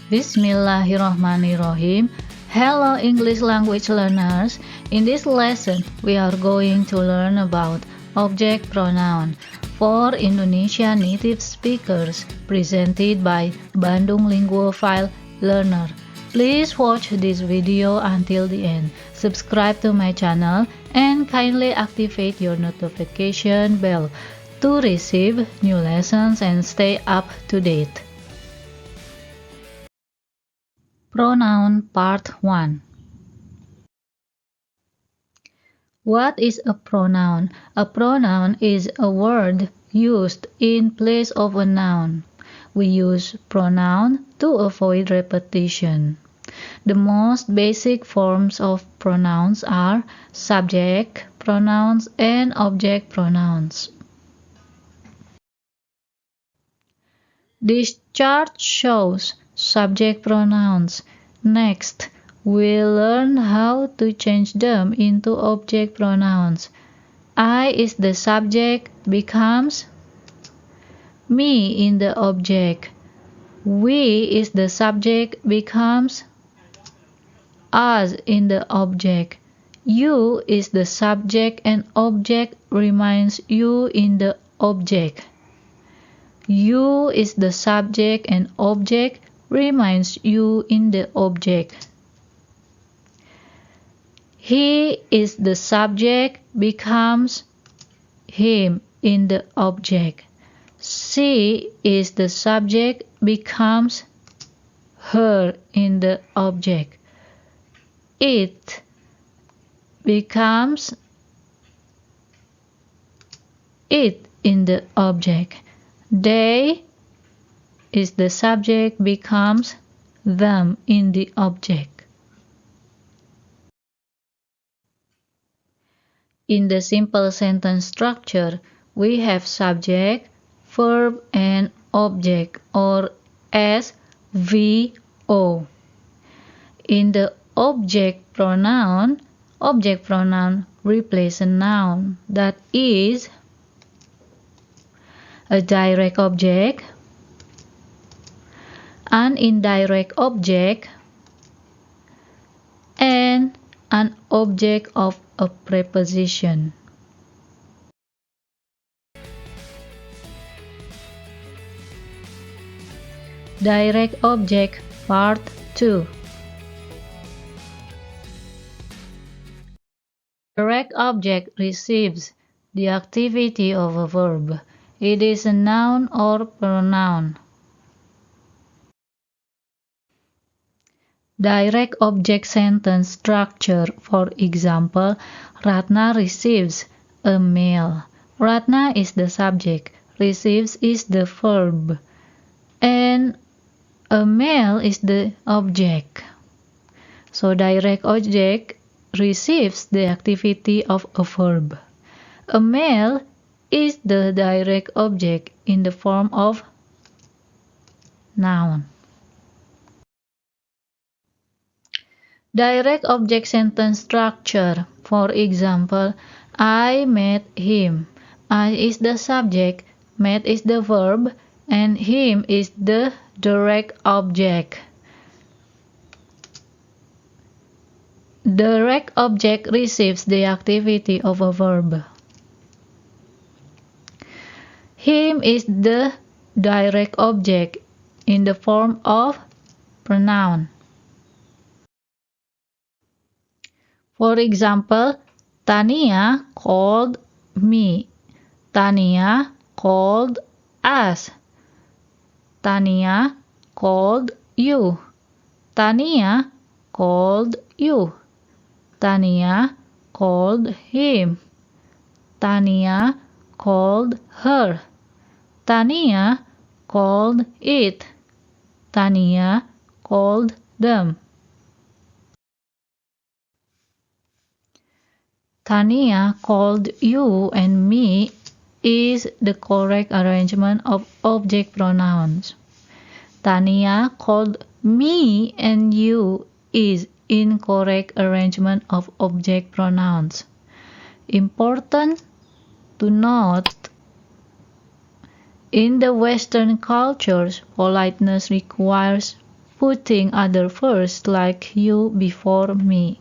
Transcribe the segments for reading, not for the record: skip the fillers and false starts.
Bismillahirrahmanirrahim. Hello English language learners. In this lesson, we are going to learn about object pronoun for Indonesian native speakers presented by Bandung Linguophile Learner. Please watch this video until the end. Subscribe to my channel and kindly activate your notification bell to receive new lessons and stay up to date. Pronoun Part 1. What is a pronoun? A pronoun is a word used in place of a noun. We use pronoun to avoid repetition. The most basic forms of pronouns are subject pronouns and object pronouns. This chart shows subject pronouns. Next, we'll learn how to change them into object pronouns. I is the subject becomes me in the object. We is the subject becomes us in the object. You is the subject and object remains you in the object. You is the subject and object remains you in the object. He is the subject becomes him in the object. She is the subject becomes her in the object. It becomes it in the object. They is the subject becomes them in the object. In the simple sentence structure, we have subject, verb, and object, or SVO. In the object pronoun replaces a noun that is a direct object, an indirect object, and an object of a preposition. Direct object Part 2. Direct object receives the activity of a verb. It is a noun or pronoun. Direct object sentence structure, for example, Ratna receives a mail. Ratna is the subject, receives is the verb, and a mail is the object. So direct object receives the activity of a verb. A mail is the direct object in the form of noun. Direct object sentence structure, for example, I met him. I is the subject, met is the verb, and him is the direct object. Direct object receives the activity of a verb. Him is the direct object in the form of pronoun. For example, Tania called me. Tania called us. Tania called you. Tania called you. Tania called him. Tania called her. Tania called it. Tania called them. Tania called you and me is the correct arrangement of object pronouns. Tania called me and you is incorrect arrangement of object pronouns. Important to note, in the Western cultures, politeness requires putting other first like you before me.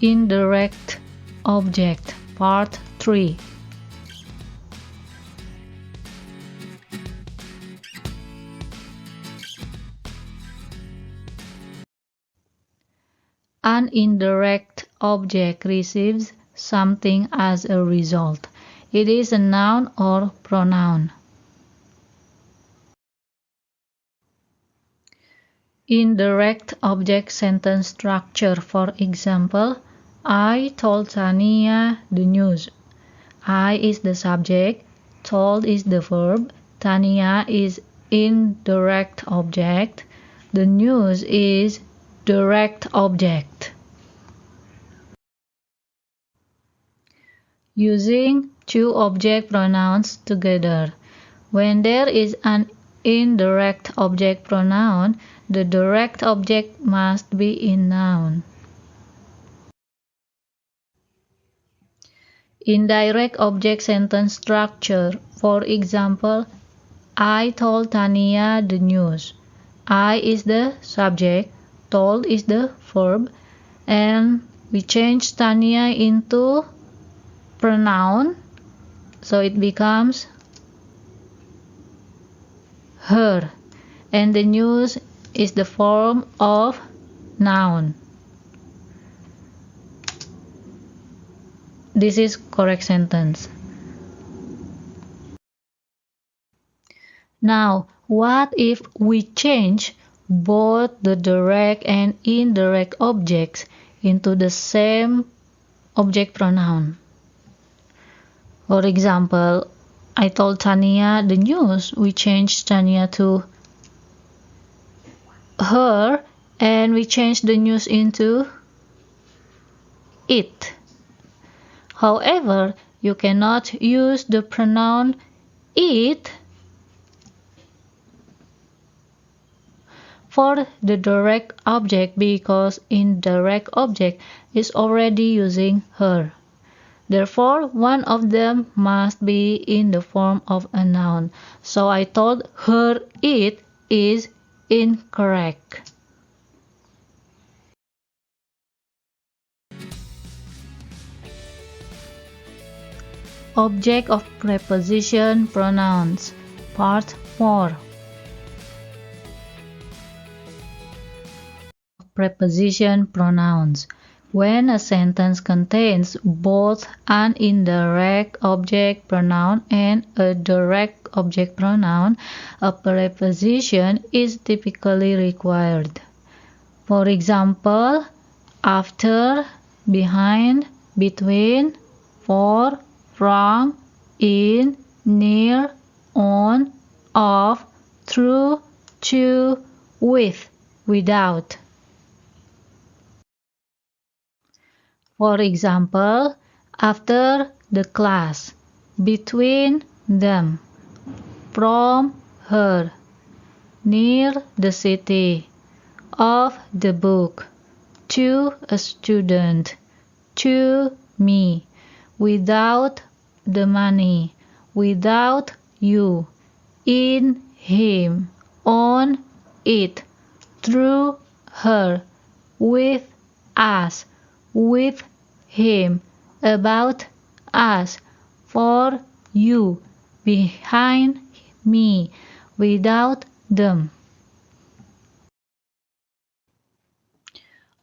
Indirect object, part 3. An indirect object receives something as a result. It is a noun or pronoun. Indirect object sentence structure. For example, I told Tania the news. I is the subject, told is the verb, Tania is indirect object, the news is direct object. Using two object pronouns together. When there is an indirect object pronoun, the direct object must be in noun. Indirect object sentence structure. For example, I told Tania the news. I is the subject, told is the verb, and we change Tania into pronoun, so it becomes her, and the news is the form of noun. This is correct sentence. Now, what if we change both the direct and indirect objects into the same object pronoun? For example, I told Tania the news. We changed Tania to her, and we changed the news into it. However, you cannot use the pronoun it for the direct object because indirect object is already using her. Therefore, one of them must be in the form of a noun. So I told her it is incorrect. Object of preposition pronouns, part 4. Preposition pronouns. When a sentence contains both an indirect object pronoun and a direct object pronoun, a preposition is typically required. For example, after, behind, between, for, from, in, near, on, of, through, to, with, without. For example, after the class, between them, from her, near the city, of the book, to a student, to me, without the money, without you, in him, on it, through her, with us, with him, about us, for you, behind me, without them.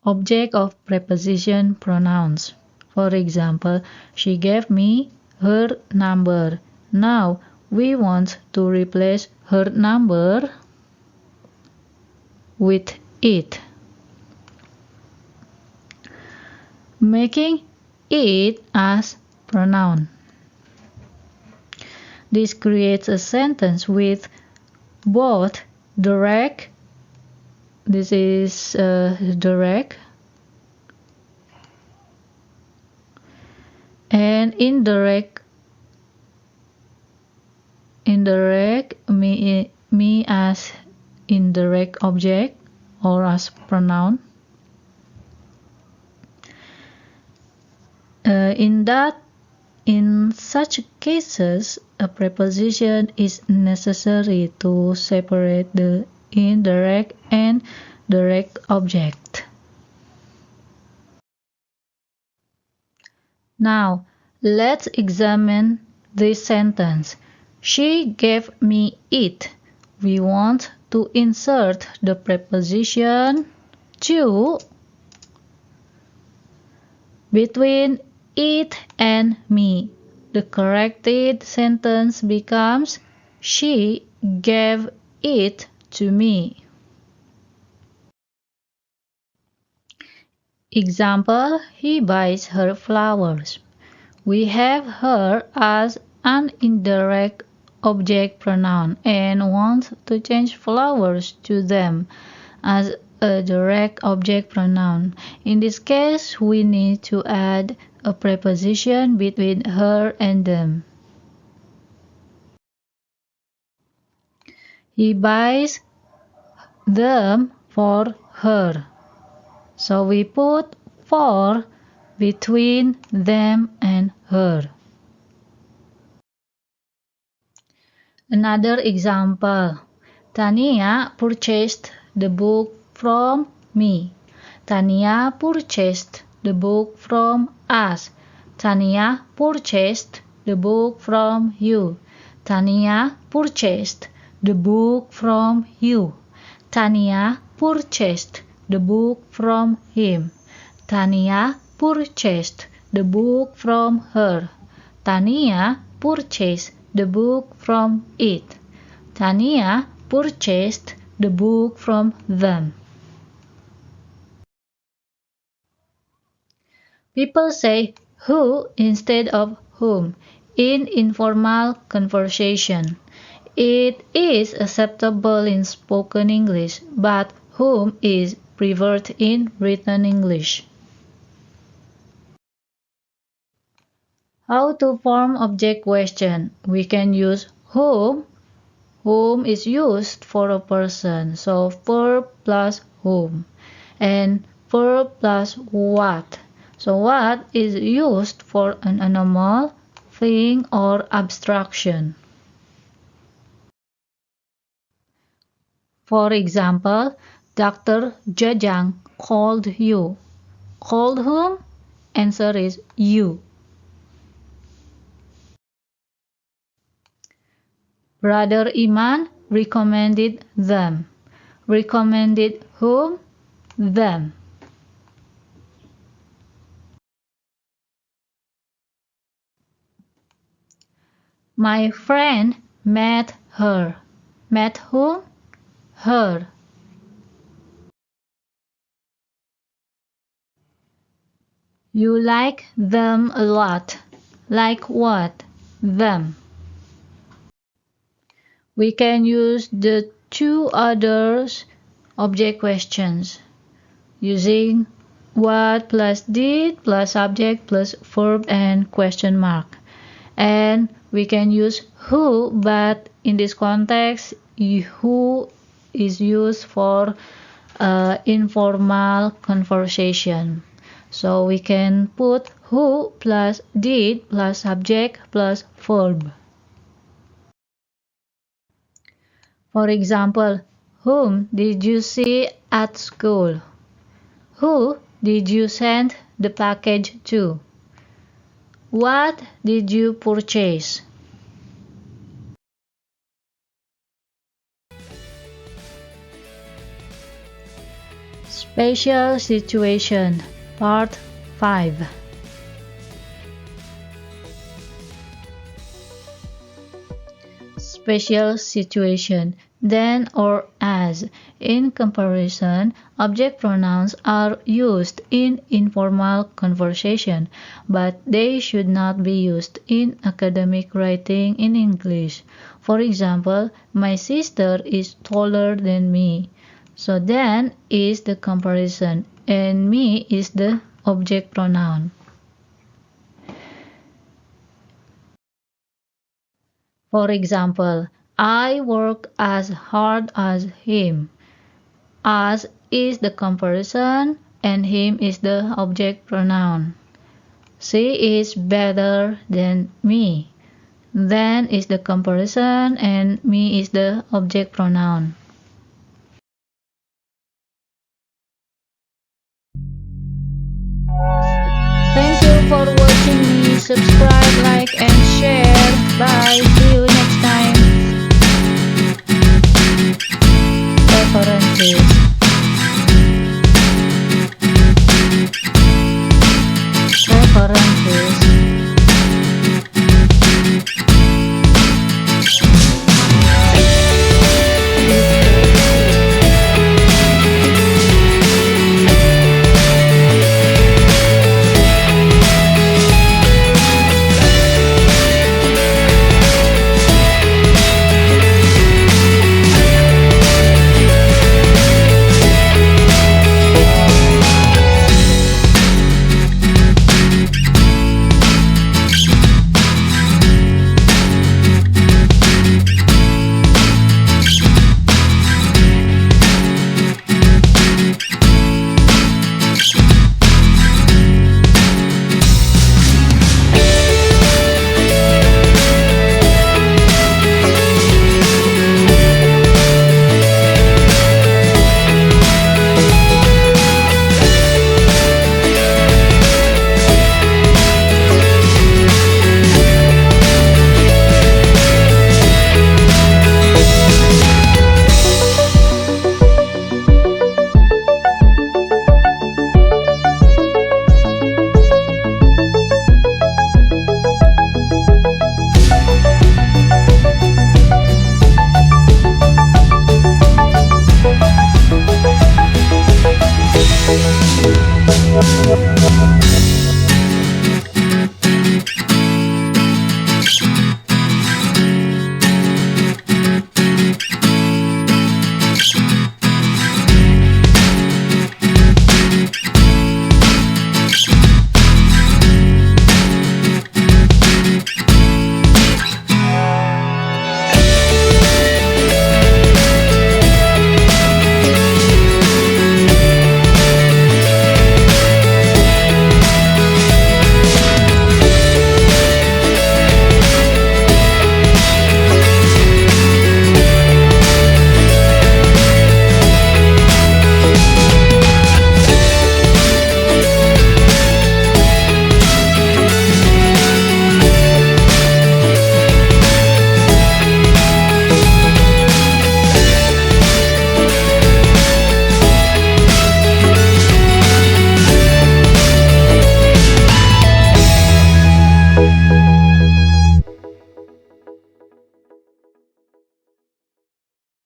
Object of preposition pronouns. For example, she gave me her number. Now we want to replace her number with it, making it as pronoun. This creates a sentence with both direct, this is direct, and indirect, me as indirect object or as pronoun. In In such cases, a preposition is necessary to separate the indirect and direct object. Now, let's examine this sentence. She gave me it. We want to insert the preposition to between it and me. The corrected sentence becomes she gave it to me. Example, he buys her flowers. We have her as an indirect object pronoun and want to change flowers to them as a direct object pronoun. In this case, we need to add a preposition between her and them. He buys them for her. So we put for between them and her. Another example. Tania purchased the book from me. Tania purchased the book from us. Tania purchased the book from you. Tania purchased the book from you. Tania purchased the book from him. Tania purchased the book from her. Tania purchased the book from it. Tania purchased the book from them. People say who instead of whom in informal conversation. It is acceptable in spoken English, but whom is preferred in written English. How to form object question? We can use whom. Whom is used for a person, so verb plus whom. And verb plus what. So what is used for an animal, thing, or abstraction. For example, Dr. Jajang called you. Called whom? Answer is you. Brother Iman recommended them. Recommended whom? Them. My friend met her. Met whom? Her. You like them a lot. Like what? Them. We can use the two others object questions using what plus did plus subject plus verb and question mark. And we can use who, but in this context, who is used for informal conversation. So we can put who plus did plus subject plus verb. For example, whom did you see at school? Who did you send the package to? What did you purchase? Special situation, part 5. Special situation, then or as. In comparison, object pronouns are used in informal conversation, but they should not be used in academic writing in English. For example, my sister is taller than me. So then is the comparison, and me is the object pronoun. For example, I work as hard as him. As is the comparison and him is the object pronoun. She is better than me. Than is the comparison and me is the object pronoun. Thank you for watching me. Subscribe, like, and share. Bye. See you next time. Preferences. We'll be right back.